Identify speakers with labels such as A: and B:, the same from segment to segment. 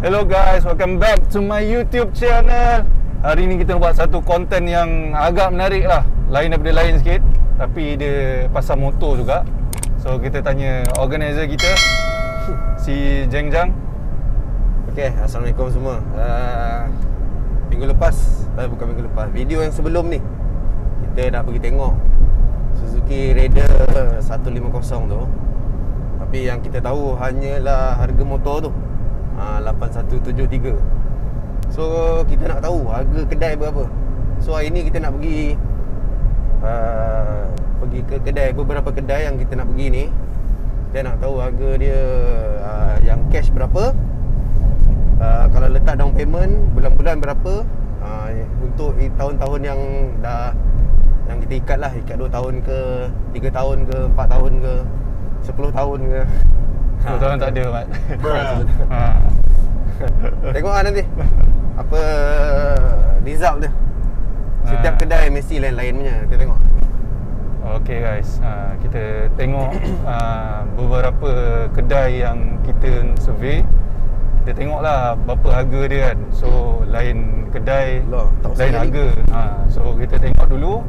A: Hello guys, welcome back to my YouTube channel. Hari ni kita buat satu konten yang agak menarik lah, lain daripada lain sikit, tapi dia pasal motor juga. So kita tanya organizer kita, si Jeng Jang.
B: Okay, Assalamualaikum semua. Minggu lepas, bukan minggu lepas, video yang sebelum ni kita dah pergi tengok Suzuki Raider 150 tu. Tapi yang kita tahu hanyalah harga motor tu 8173. So kita nak tahu harga kedai berapa. So hari ni kita nak pergi ke kedai, beberapa kedai yang kita nak pergi ni. Kita nak tahu harga dia yang cash berapa, kalau letak down payment bulan-bulan berapa, untuk tahun-tahun yang kita ikat lah, ikat 2 tahun ke 3 tahun ke 4 tahun ke 10 tahun ke
A: 10 tahun tak ada, Mat.
B: Tengok lah nanti apa result dia. Setiap kedai mesti lain-lain punya. Kita tengok.
A: Okay guys, kita tengok beberapa kedai yang kita survey. Kita tengoklah berapa harga dia kan. So lain kedai, lain harga. So kita tengok dulu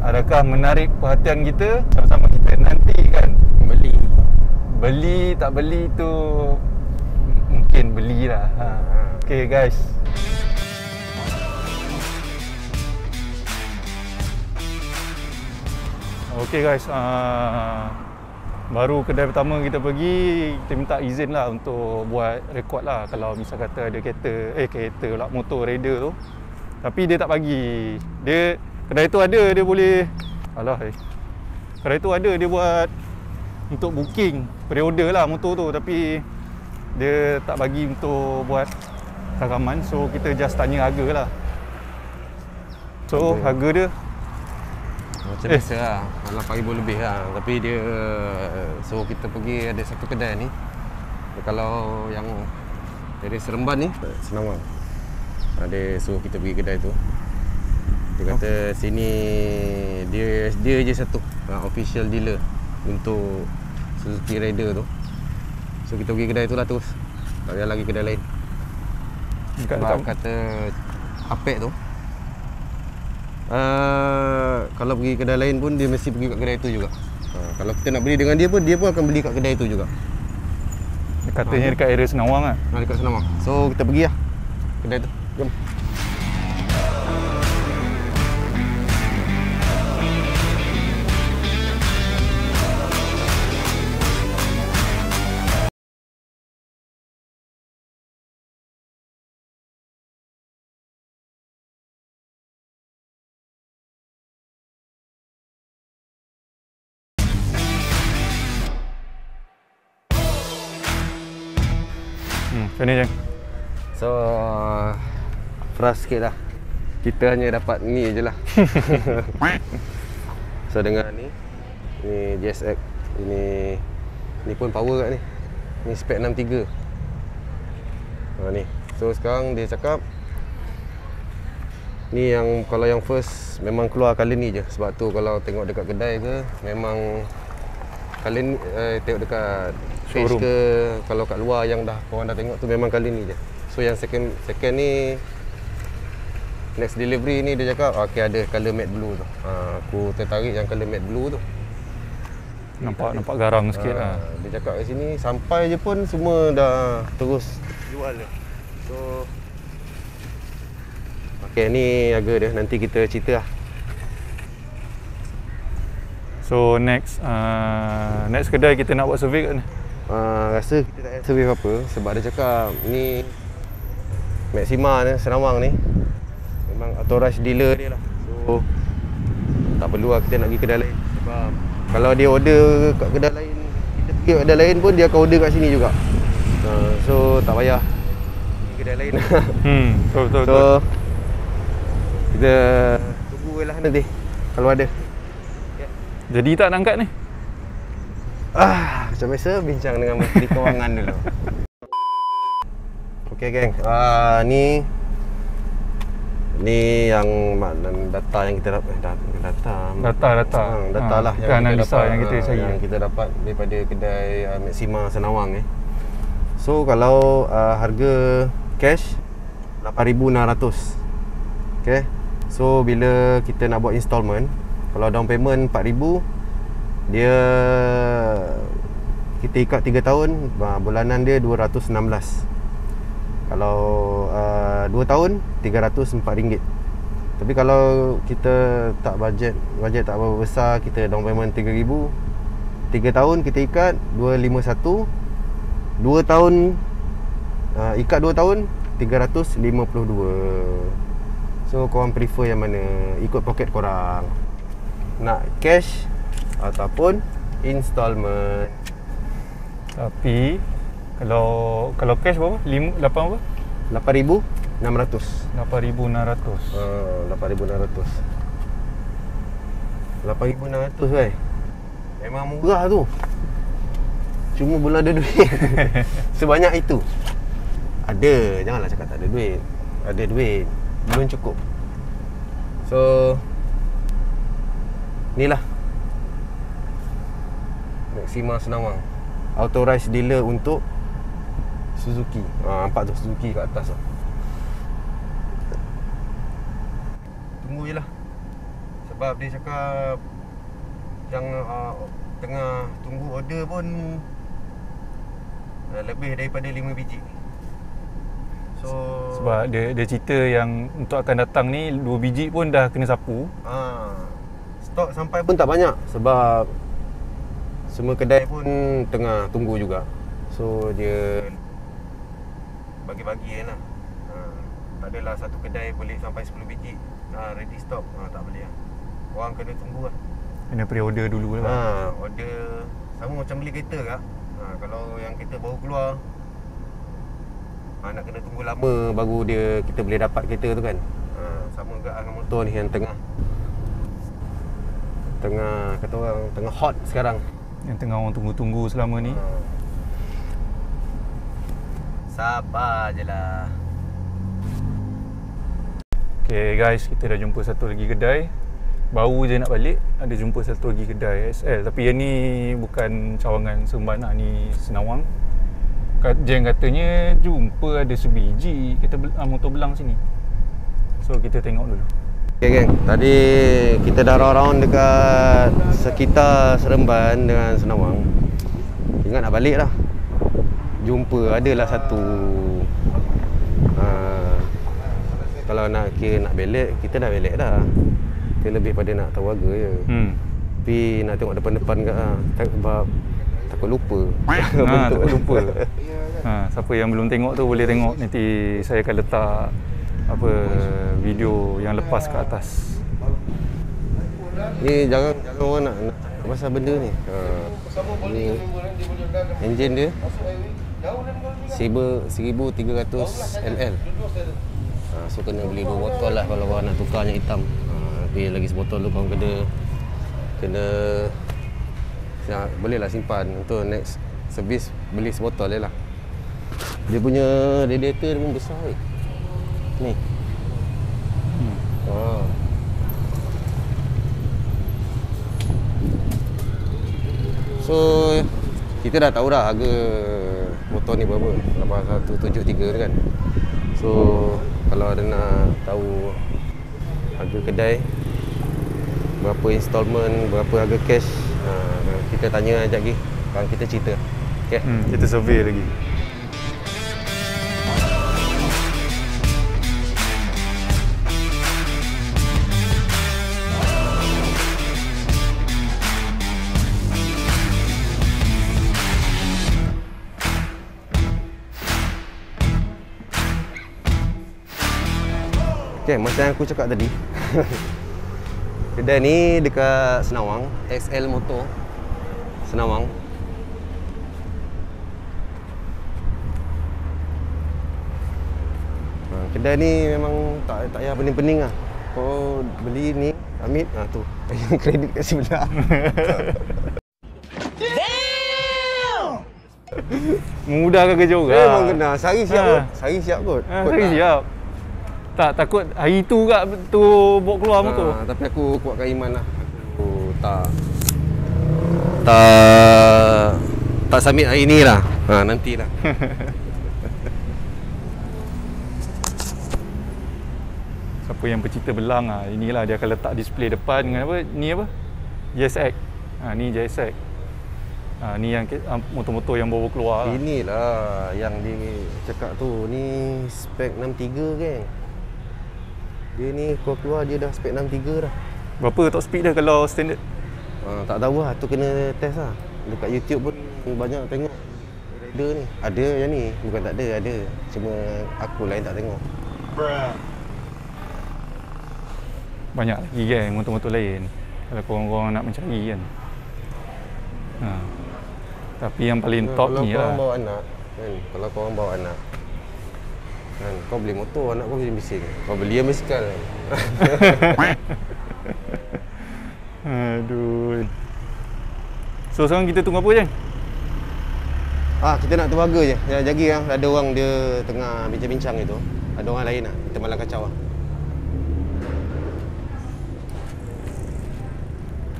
A: adakah menarik perhatian kita, sama-sama kita nanti kan beli tak beli tu mungkin belilah. Okay guys. Okay guys, baru kedai pertama kita pergi, kita minta izin lah untuk buat rekod lah. Kalau misal kata ada kereta pula, motor Raider tu, tapi dia tak bagi. Kedai tu ada, dia boleh kedai tu ada, dia buat untuk booking, pre-order lah motor tu, tapi dia tak bagi untuk buat rakaman. So kita just tanya harga lah. So harga dia
B: macam biasa lah, 8,000 lebih lah. Tapi dia suruh kita pergi, ada satu kedai ni, kalau yang dari Seremban ni, Senawang, dia suruh kita pergi kedai tu. Dia kata sini dia je satu official dealer untuk Suzuki Raider tu. So kita pergi kedai tu lah terus, tak ada lagi kedai lain. Sebab kata Apek tu, kalau pergi kedai lain pun dia mesti pergi kat kedai tu juga. Kalau kita nak beli dengan dia pun akan beli kat kedai tu juga.
A: Katanya dekat area Senawang kan?
B: Dekat Senawang. So kita pergi lah kedai tu. Jom.
A: Macam ni Jeng?
B: So frust sikit lah, kita hanya dapat ni je lah. So dengan ni GSX, ni pun power kat ni. Ni spek 63. Ni. So sekarang dia cakap ni yang, kalau yang first memang keluar colour ni je. Sebab tu kalau tengok dekat kedai ke, memang colour ni, tengok dekat face ke, kalau kat luar yang korang dah tengok tu memang kali ni je. So yang second ni, next delivery ni dia cakap okay, ada colour matte blue tu. Aku tertarik yang colour matte blue tu.
A: Nampak garang sikit lah.
B: Dia cakap kat sini sampai je pun semua dah terus jual je. So okay, ni harga dia, nanti kita cerita lah.
A: So next kedai kita nak buat survey kat ni.
B: Rasa kita tak payah survey apa, sebab dia cakap ni Maxima ni, Senawang ni memang authorized dealer dia lah. So tak perlu lah kita nak pergi kedai lain. Sebab kalau dia order kat kedai lain, kita pergi kat kedai lain pun dia akan order kat sini juga. So tak payah pergi kedai lain.
A: Betul.
B: So kita tunggu lah nanti kalau ada.
A: Jadi tak nak angkat ni?
B: Macam biasa, bincang dengan Menteri Kewangan dulu. Okey geng, ni yang data yang kita dapat. Data lah
A: yang analisa yang kita cari,
B: yang kita dapat daripada kedai Maxima Senawang. So kalau harga cash 8,600. Okay. So bila kita nak buat installment, kalau down payment 4,000, dia kita ikat 3 tahun, bulanan dia 216. Kalau 2 tahun RM304. Tapi kalau kita tak bajet tak berapa besar, kita down payment 3,000, 3 tahun kita ikat 251. 2 tahun ikat 2 tahun 352. So korang prefer yang mana? Ikut poket korang. Nak cash ataupun installment.
A: Tapi kalau cash berapa? 8 apa?
B: 8,600.
A: 8,600.
B: 8,600. 8,600 kan? Memang murah tu. Cuma belum ada duit. Sebanyak itu. Ada, janganlah cakap tak ada duit. Ada duit, belum cukup. So inilah Maxima Senawang, authorized dealer untuk Suzuki. Nampak tu Suzuki kat atas tu. Tunggu je lah. Sebab dia cakap yang tengah tunggu order pun lebih daripada 5 biji. So
A: Sebab dia cerita yang untuk akan datang ni 2 biji pun dah kena sapu.
B: Stok sampai pun tak banyak. Sebab semua kedai pun tengah tunggu juga. So dia bagi-bagi lah. Tak adalah satu kedai boleh sampai 10 biji ready stock. Tak boleh lah. Orang kena tunggu lah.
A: Kena pre-order dulu lah.
B: Order sama macam beli kereta kak. Kalau yang kereta baru keluar, nak kena tunggu lama baru kita boleh dapat kereta tu kan. Sama juga dengan motor ni yang tengah kata orang tengah hot sekarang,
A: Yang tengah orang tunggu-tunggu selama ni.
B: Sabar je lah.
A: Okay guys, kita dah jumpa satu lagi kedai. Baru je nak balik, ada jumpa satu lagi kedai SL. Tapi yang ni bukan cawangan Seremban lah, ni Senawang. Jen katanya jumpa ada sebiji kita motor belang sini. So kita tengok dulu.
B: Okay geng, tadi kita dah round dekat sekitar Seremban dengan Senawang. Ingat nak balik lah. Jumpa adalah satu kalau nak kira nak belek, kita dah belek dah. Kita lebih pada nak tahu harga je. Tapi nak tengok depan-depan kat sebab takut lupa.
A: Takut lupa. Siapa yang belum tengok tu boleh tengok, nanti saya akan letak video yang lepas kat atas.
B: Ni jangan orang nak pasal benda ni. Ni enjin dia 1300 ml. So kena beli 2 botol lah kalau orang nak tukar yang hitam. Tapi lagi sebotol tu korang kena boleh lah simpan untuk next service, beli sebotol je lah. Dia punya radiator dia pun besar ni. So kita dah tahu dah harga motor ni berapa, 8173 kan. So kalau ada nak tahu harga kedai, berapa installment, berapa harga cash, kita tanya sekejap lagi. Sekarang kita cerita. Okay?
A: Kita survey lagi.
B: Okay, macam yang aku cakap tadi, kedai ni dekat Senawang, XL Motor Senawang. Kedai ni memang tak payah pening-pening lah. Kau beli ni, Amit, tu yang kredit kat sebelah.
A: Memudahkan kerja orang.
B: Memang kena, sehari siap kot. Sehari siap kot.
A: Sehari siap. Tak takut hari tu kat tu bawa keluar motor.
B: Tapi aku kuatkan iman lah. Aku tak tak submit hari ni lah. Nantilah.
A: Siapa yang pecinta belang inilah dia akan letak display depan dengan apa? Ni apa? JSX. Ni JSX. Ni yang motor-motor yang baru keluar lah.
B: Inilah yang dia cakap tu. Ni spek 63 geng. Dia ni keluar dia dah spek 63 dah.
A: Berapa top speed dia kalau standard?
B: Tak tahu lah, tu kena test lah. Dekat YouTube pun banyak tengok rider ni. Ada yang ni, bukan tak ada. Cuma aku lain tak tengok.
A: Banyak lagi kan motor-motor lain kalau korang-korang nak mencari kan. Tapi yang paling top ni lah.
B: Kalau korang bawa anak kan, kalau korang bawa anak kan, kau beli motor, anak kau bising-bising. Kau beli yang basikal kan.
A: Aduh. So sekarang kita tunggu apa je?
B: Kita nak tunggu harga je. Jagi kan, ada orang dia tengah bincang-bincang itu. Ada orang lain lah, kita malah kacau lah.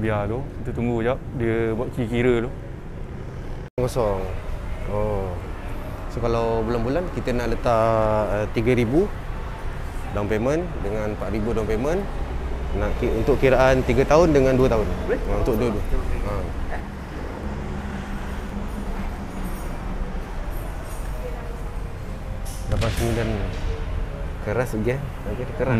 A: Biar tu, kita tunggu sekejap. Dia buat kira-kira tu.
B: Kosong. So kalau bulan-bulan kita nak letak 3,000 down payment dengan 4,000 down payment. Untuk kiraan 3 tahun dengan 2 tahun. Untuk dua-dua. 89 keras lagi keras.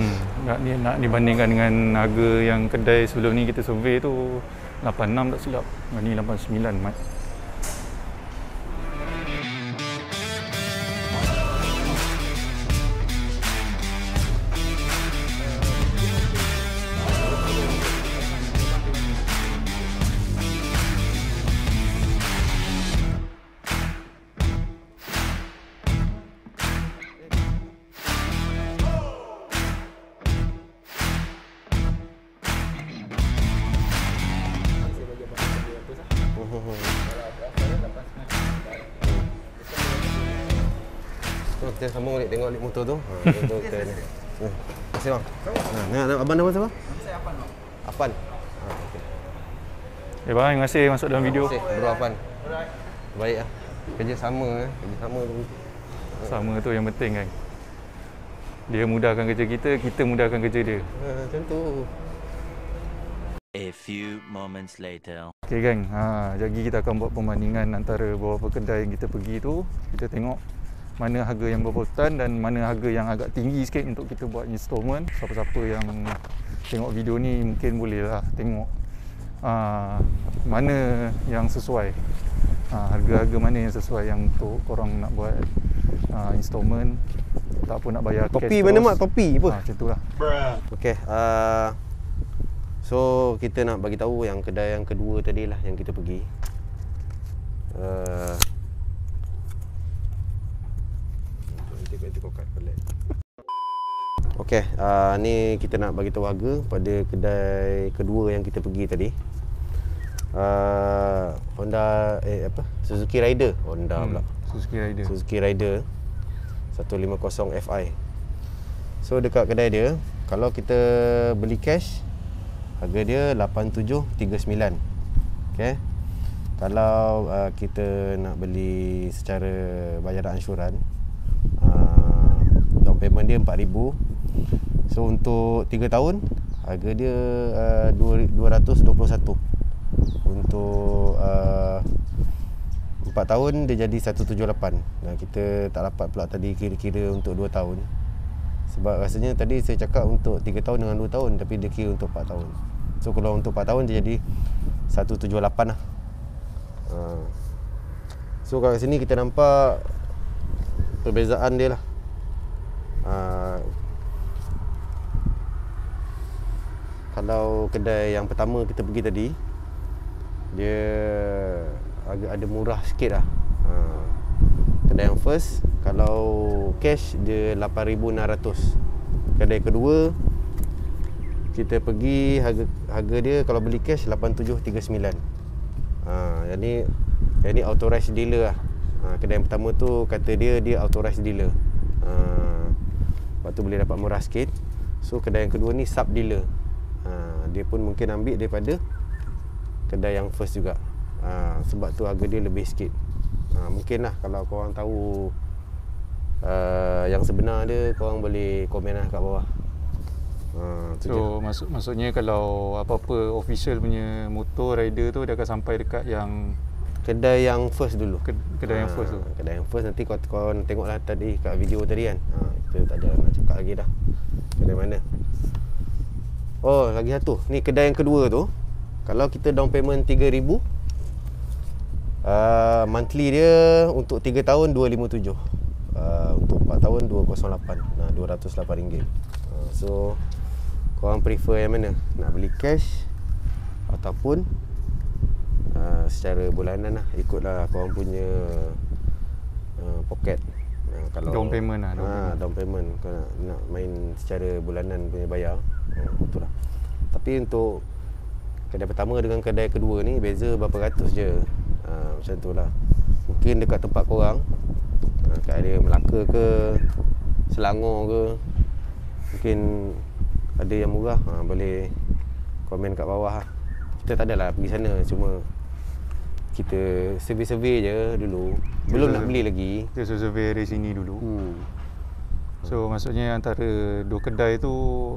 A: Nak dibandingkan dengan harga yang kedai sebelum ni kita survey tu 86 tak silap. Ni 89 mat.
B: Kita sambung balik tengok lik motor tu. Motor kita ni. Terima kasih bang. Abang nama siapa?
C: Saya Afan bang.
B: Afan.
A: Bang, terima kasih masuk dalam video.
B: Terima kasih Bro Afan. Baik lah. Kerja sama tu.
A: Sama tu yang penting kan. Dia mudahkan kerja kita mudahkan kerja dia.
B: Macam tu.
D: A few moments later.
A: Okay gang, jadi kita akan buat perbandingan antara beberapa kedai yang kita pergi tu. Kita tengok mana harga yang berpautan dan mana harga yang agak tinggi sikit untuk kita buat installment. Siapa-siapa yang tengok video ni mungkin bolehlah tengok mana yang sesuai, harga-harga mana yang sesuai yang untuk korang nak buat installment, tak apa nak bayar cash.
B: Topi mana mak? Topi apa?
A: Macam tu lah.
B: Okay, so kita nak bagi tahu yang kedai yang kedua tadi lah yang kita pergi. Okay, ni kita nak bagi tahu harga pada kedai kedua yang kita pergi tadi. Honda Suzuki Rider. Suzuki Rider 150 Fi. So dekat kedai dia, kalau kita beli cash, harga dia 8739. Okay. Kalau kita nak beli secara bayaran ansyuran, down payment dia 4,000. So untuk 3 tahun harga dia 221. Untuk 4 tahun dia jadi 178. Nah, kita tak dapat pula tadi kira-kira untuk 2 tahun. Sebab rasanya tadi saya cakap untuk 3 tahun dengan 2 tahun, tapi dia kira untuk 4 tahun. So kalau untuk 4 tahun dia jadi 178 lah. So kat sini kita nampak perbezaan dia lah. Kalau kedai yang pertama kita pergi tadi, dia agak ada murah sikit lah. Kedai yang first, kalau cash dia 8,600. Kedai kedua kita pergi, harga dia kalau beli cash 8739. Yang ni authorized dealer lah. Kedai yang pertama tu kata dia authorized dealer. Lepas tu boleh dapat murah sikit. So kedai yang kedua ni sub dealer. Dia pun mungkin ambil daripada kedai yang first juga. Sebab tu harga dia lebih sikit. Mungkin lah kalau korang tahu yang sebenar dia, korang boleh komen lah kat bawah.
A: So maksudnya kalau apa-apa official punya motor rider tu dia akan sampai dekat yang
B: kedai yang first dulu.
A: Kedai yang first tu.
B: Kedai yang first nanti korang tengoklah tadi kat video tadi kan. Kita tak ada nak cakap lagi dah. Kedai mana? Oh, lagi satu. Ni kedai yang kedua tu. Kalau kita down payment 3,000, monthly dia untuk 3 tahun 257. Untuk 4 tahun 208. RM208. So korang prefer yang mana? Nak beli cash ataupun secara bulanan lah, ikutlah korang punya poket. Kalau
A: Down payment lah,
B: down payment. Kalau nak main secara bulanan punya bayar, itulah. Tapi untuk kedai pertama dengan kedai kedua ni beza berapa ratus je. Macam tu lah. Mungkin dekat tempat korang, kat area Melaka ke Selangor ke, mungkin ada yang murah, boleh komen kat bawah lah. Kita tak adalah pergi sana, cuma kita survey-survey je dulu. Belum nak beli lagi.
A: Kita survey dari sini dulu. So maksudnya antara dua kedai tu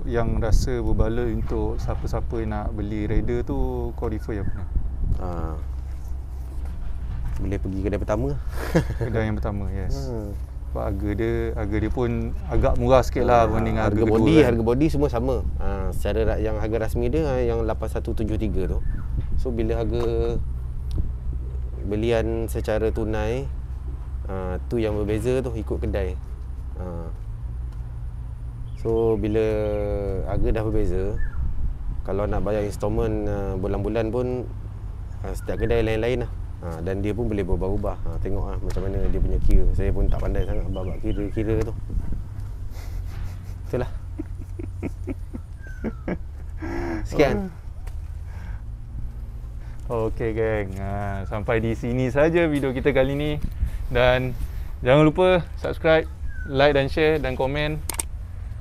A: yang rasa berbaloi untuk siapa-siapa yang nak beli rider tu, kau refer yang mana?
B: Boleh pergi kedai pertama.
A: Kedai yang pertama, yes. Sebab harga dia pun agak murah sikit lah berbanding harga kedua
B: body,
A: kan.
B: harga body semua sama. Secara yang harga rasmi dia yang 8173 tu. So bila harga belian secara tunai, tu yang berbeza tu, ikut kedai. So bila harga dah berbeza, kalau nak bayar installment bulan-bulan pun, setiap kedai lain-lain lah. Dan dia pun boleh berubah-ubah. Tengok lah macam mana dia punya kira. Saya pun tak pandai sangat bab kira-kira tu. Itulah. Sekian.
A: Okey geng, sampai di sini saja video kita kali ni. Dan jangan lupa subscribe, like dan share dan komen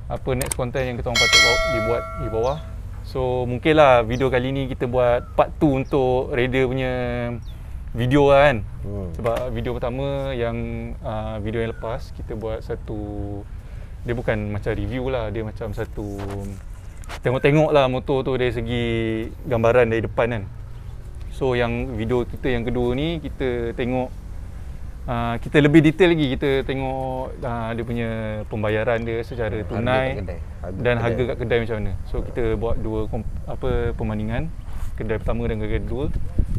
A: apa next content yang kita orang patut dibuat di bawah. So mungkinlah video kali ni kita buat part 2 untuk Raider punya video lah kan. Sebab video pertama yang video yang lepas kita buat satu, dia bukan macam review lah, dia macam satu tengok-tengok lah motor tu dari segi gambaran dari depan kan. So yang video kita yang kedua ni kita tengok, kita lebih detail lagi, kita tengok dia punya pembayaran dia secara tunai dan harga kat kedai macam mana. So kita buat dua perbandingan kedai pertama dan kedai kedua,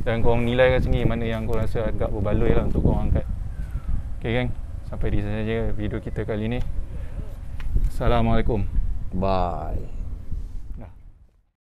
A: dan korang nilai kat sini mana yang korang rasa agak berbaloi lah untuk korang angkat. Okay geng, sampai di sini saja video kita kali ni. Assalamualaikum.
B: Bye.